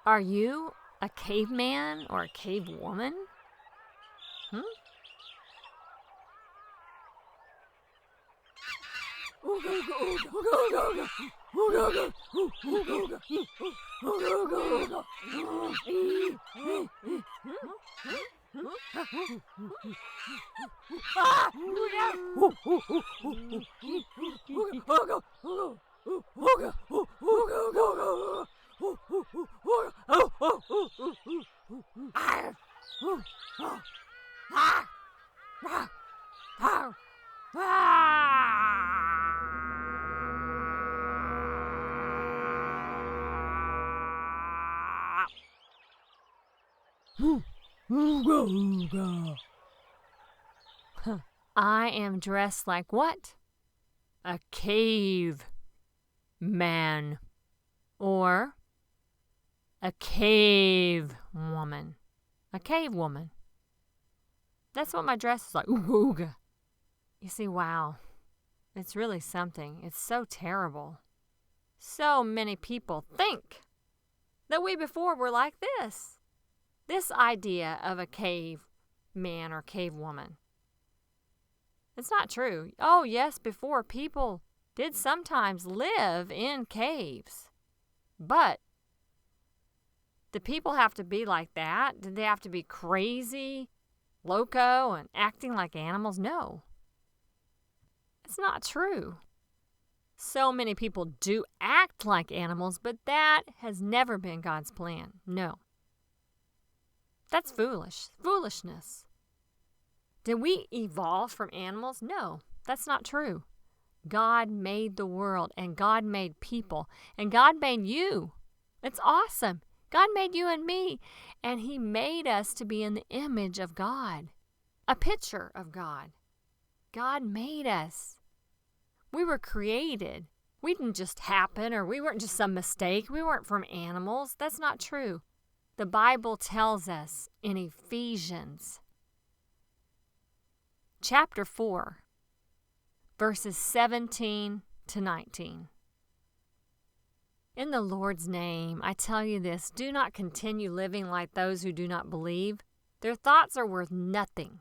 Are you a caveman or a cave woman? Hmm? I am dressed like what? A cave man. Or a cave woman. A cave woman. That's what my dress is like. Ooga. You see, wow. It's really something. It's so terrible. So many people think that we before were like this. This idea of a cave man or cave woman. It's not true. Oh, yes, before people did sometimes live in caves. But did people have to be like that? Did they have to be crazy, loco, and acting like animals? No. It's not true. So many people do act like animals, but that has never been God's plan. No. That's foolishness. Did we evolve from animals? No, that's not true. God made the world, and God made people, and God made you. It's awesome. God made you and me, and He made us to be in the image of God, a picture of God. God made us. We were created. We didn't just happen, or we weren't just some mistake. We weren't from animals. That's not true. The Bible tells us in Ephesians chapter 4, verses 17 to 19. In the Lord's name, I tell you this, do not continue living like those who do not believe. Their thoughts are worth nothing.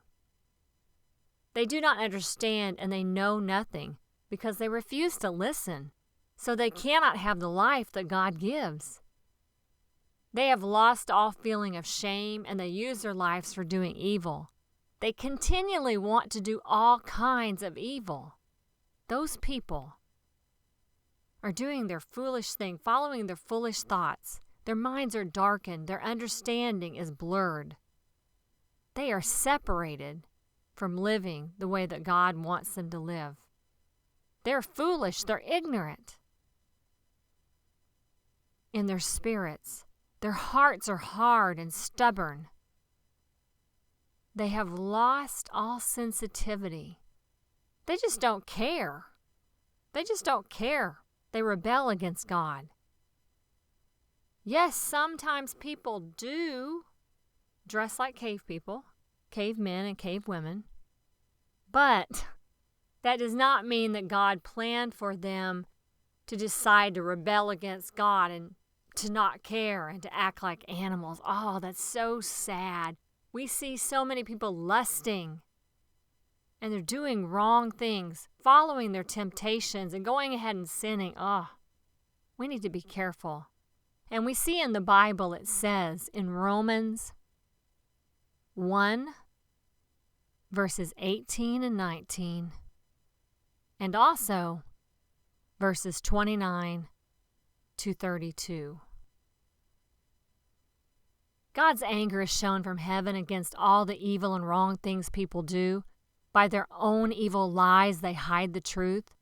They do not understand and they know nothing because they refuse to listen, so they cannot have the life that God gives. They have lost all feeling of shame and they use their lives for doing evil. They continually want to do all kinds of evil. Those people are doing their foolish thing, following their foolish thoughts. Their minds are darkened. Their understanding is blurred. They are separated from living the way that God wants them to live. They're foolish. They're ignorant in their spirits. Their hearts are hard and stubborn. They have lost all sensitivity. They just don't care. They just don't care. They rebel against God. Yes, sometimes people do dress like cave people, cave men and cave women, but that does not mean that God planned for them to decide to rebel against God and to not care and to act like animals. Oh, that's so sad. We see so many people lusting, and they're doing wrong things, following their temptations and going ahead and sinning. Oh, we need to be careful. And we see in the Bible it says in Romans 1, verses 18 and 19, and also verses 29 to 32. God's anger is shown from heaven against all the evil and wrong things people do. By their own evil lies, they hide the truth.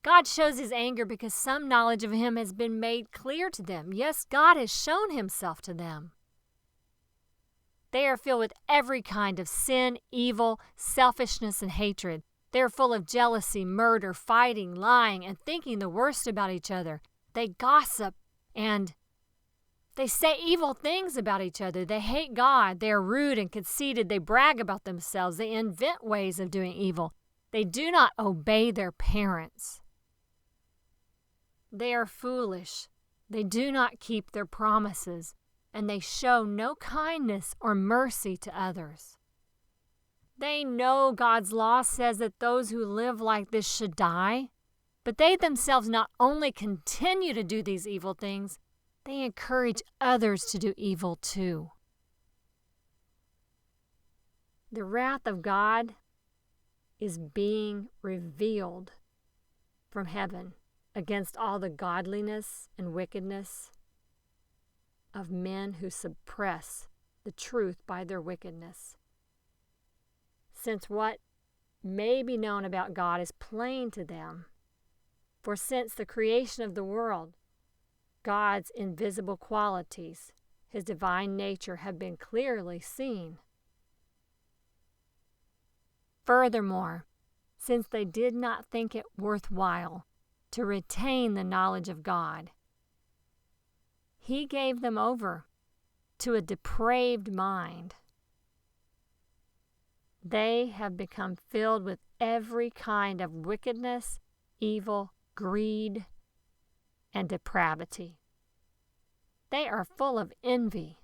God shows His anger because some knowledge of Him has been made clear to them. Yes, God has shown Himself to them. They are filled with every kind of sin, evil, selfishness, and hatred. They are full of jealousy, murder, fighting, lying, and thinking the worst about each other. They gossip and they say evil things about each other. They hate God. They are rude and conceited. They brag about themselves. They invent ways of doing evil. They do not obey their parents. They are foolish. They do not keep their promises. and they show no kindness or mercy to others. They know God's law says that those who live like this should die, but they themselves not only continue to do these evil things, they encourage others to do evil too. The wrath of God is being revealed from heaven against all the godliness and wickedness of men who suppress the truth by their wickedness. Since what may be known about God is plain to them, for since the creation of the world, God's invisible qualities, His divine nature, have been clearly seen. Furthermore, since they did not think it worthwhile to retain the knowledge of God, He gave them over to a depraved mind. They have become filled with every kind of wickedness, evil, greed, and depravity. They are full of envy,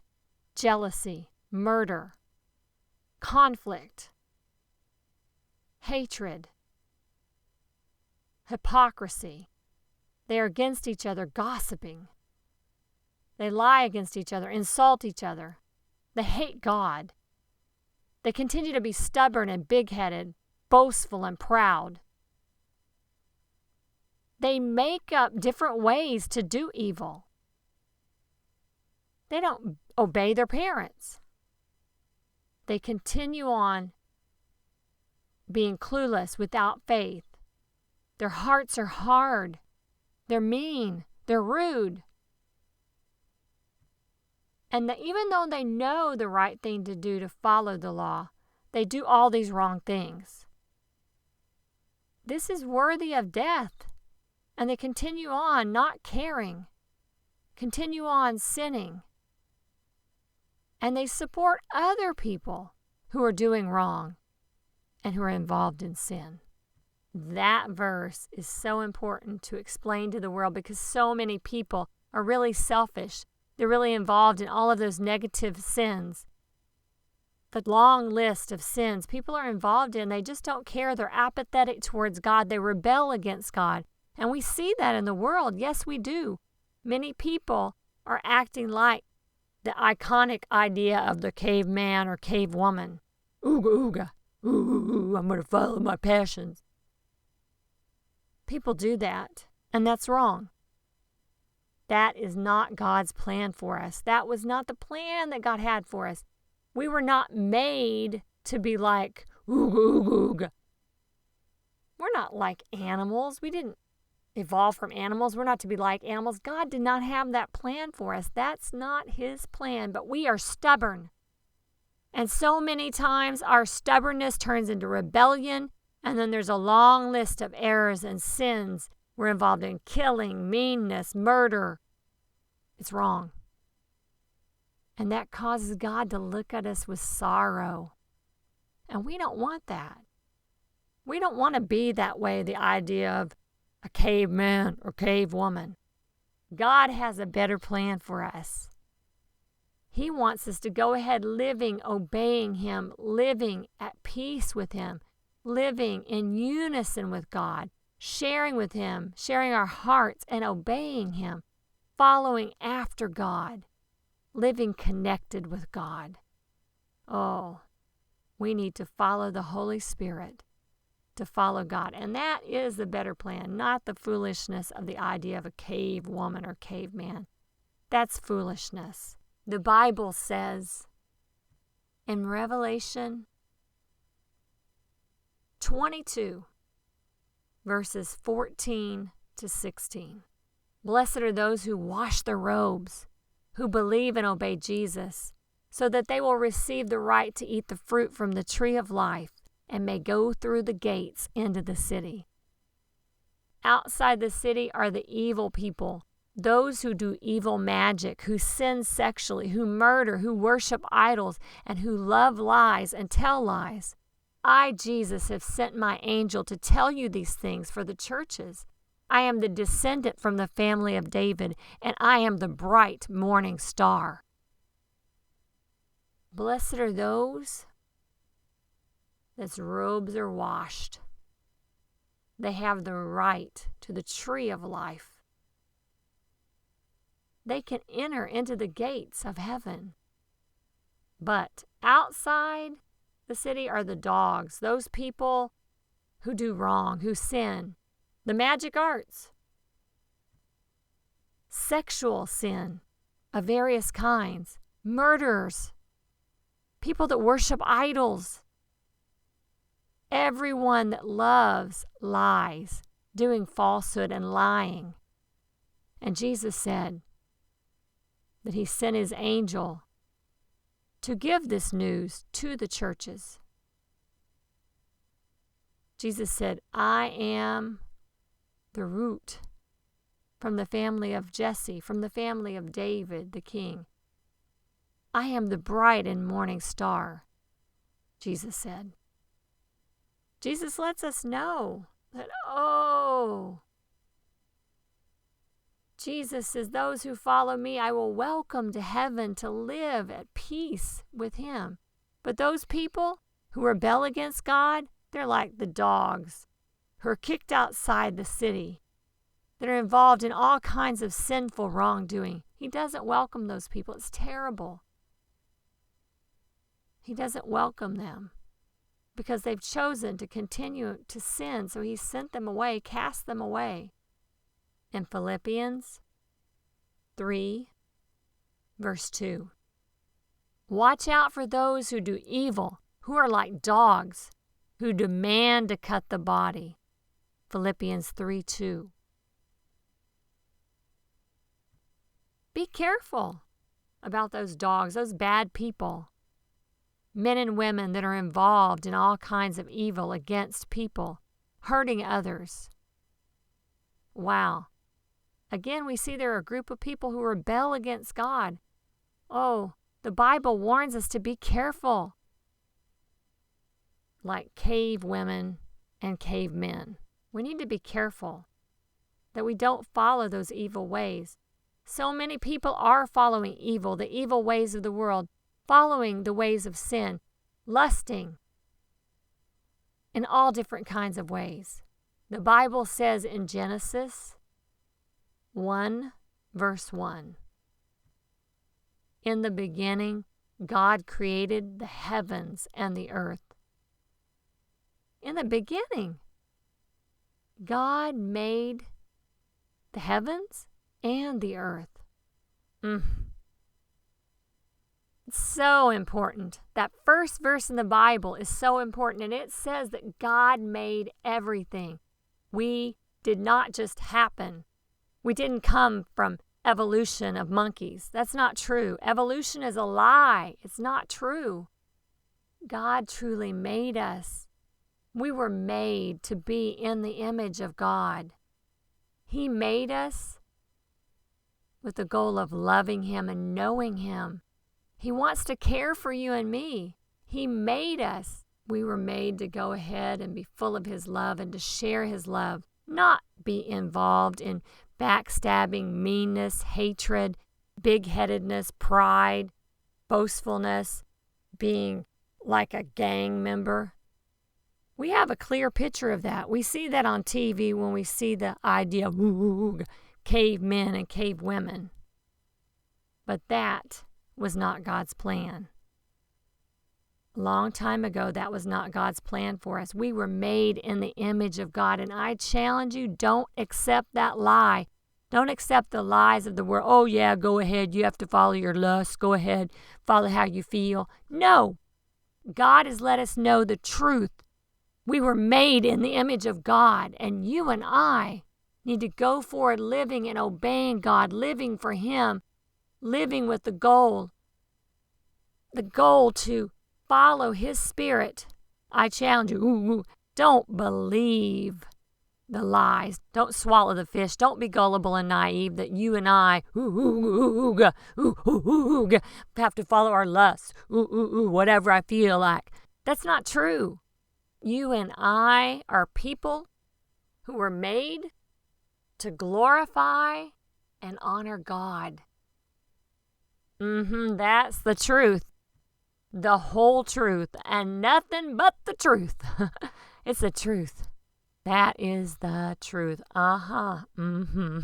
jealousy, murder, conflict, hatred, hypocrisy. They are against each other, gossiping. They lie against each other, insult each other. They hate God. They continue to be stubborn and big-headed, boastful and proud. They make up different ways to do evil. They don't obey their parents. They continue on being clueless, without faith. Their hearts are hard. They're mean. They're rude. And even though they know the right thing to do to follow the law, they do all these wrong things. This is worthy of death. And they continue on not caring, continue on sinning. And they support other people who are doing wrong and who are involved in sin. That verse is so important to explain to the world because so many people are really selfish. They're really involved in all of those negative sins. The long list of sins people are involved in, they just don't care. They're apathetic towards God. They rebel against God. And we see that in the world. Yes, we do. Many people are acting like the iconic idea of the caveman or cave woman. Ooga, ooga. Ooh, I'm going to follow my passions. People do that, and that's wrong. That is not God's plan for us. That was not the plan that God had for us. We were not made to be like, ooga, ooga, ooga. We're not like animals. We didn't evolve from animals. We're not to be like animals. God did not have that plan for us. That's not His plan, but we are stubborn. And so many times our stubbornness turns into rebellion, and then there's a long list of errors and sins. We're involved in killing, meanness, murder. It's wrong. And that causes God to look at us with sorrow. And we don't want that. We don't want to be that way, the idea of a caveman or cave woman. God has a better plan for us. He wants us to go ahead living, obeying Him, living at peace with Him, living in unison with God, sharing with Him, sharing our hearts and obeying Him, following after God, living connected with God. Oh, we need to follow the Holy Spirit to follow God. And that is the better plan, not the foolishness of the idea of a cave woman or caveman. That's foolishness. The Bible says in Revelation 22, verses 14 to 16, blessed are those who wash their robes, who believe and obey Jesus, so that they will receive the right to eat the fruit from the tree of life and may go through the gates into the city. Outside the city are the evil people, those who do evil magic, who sin sexually, who murder, who worship idols, and who love lies and tell lies. I, Jesus, have sent my angel to tell you these things for the churches. I am the descendant from the family of David, and I am the bright morning star. Blessed are those whose robes are washed. They have the right to the tree of life. They can enter into the gates of heaven. But outside the city are the dogs, those people who do wrong, who sin, the magic arts, sexual sin of various kinds, murderers, people that worship idols, everyone that loves lies, doing falsehood and lying. And Jesus said that he sent his angel to give this news to the churches. Jesus said, I am the root from the family of Jesse, from the family of David, the king. I am the bright and morning star, Jesus said. Jesus lets us know that, Jesus says, those who follow me, I will welcome to heaven to live at peace with him. But those people who rebel against God, they're like the dogs who are kicked outside the city, that are involved in all kinds of sinful wrongdoing. He doesn't welcome those people. It's terrible. He doesn't welcome them because they've chosen to continue to sin, so he sent them away, cast them away. In Philippians 3, verse 2. Watch out for those who do evil, who are like dogs, who demand to cut the body. Philippians 3:2. Be careful about those dogs, those bad people, men and women that are involved in all kinds of evil against people, hurting others. Wow. Again, we see there are a group of people who rebel against God. The Bible warns us to be careful. Like cave women and cave men. We need to be careful that we don't follow those evil ways. So many people are following evil, the evil ways of the world, following the ways of sin, lusting in all different kinds of ways. The Bible says in Genesis 1, verse 1, in the beginning, God created the heavens and the earth. In the beginning, God made the heavens and the earth. It's so important. That first verse in the Bible is so important, and it says that God made everything. We did not just happen. We didn't come from evolution of monkeys. That's not true. Evolution is a lie. It's not true. God truly made us. We were made to be in the image of God. He made us with the goal of loving him and knowing him. He wants to care for you and me. He made us. We were made to go ahead and be full of his love and to share his love, not be involved in backstabbing, meanness, hatred, big-headedness, pride, boastfulness, being like a gang member. We have a clear picture of that. We see that on TV when we see the idea of cave men and cave women. But that was not God's plan. A long time ago, that was not God's plan for us. We were made in the image of God, and I challenge you, don't accept that lie. Don't accept the lies of the world. Oh yeah, go ahead, you have to follow your lust. Go ahead, follow how you feel. No, God has let us know the truth. We were made in the image of God, and you and I need to go forward living and obeying God, living for him, living with the goal to follow his spirit. I challenge you, don't believe the lies. Don't swallow the fish. Don't be gullible and naive that you and I have to follow our lusts, whatever I feel like. That's not true. You and I are people who were made to glorify and honor God. That's the truth. the whole truth and nothing but the truth. It's the truth. That is the truth. Mm-hmm.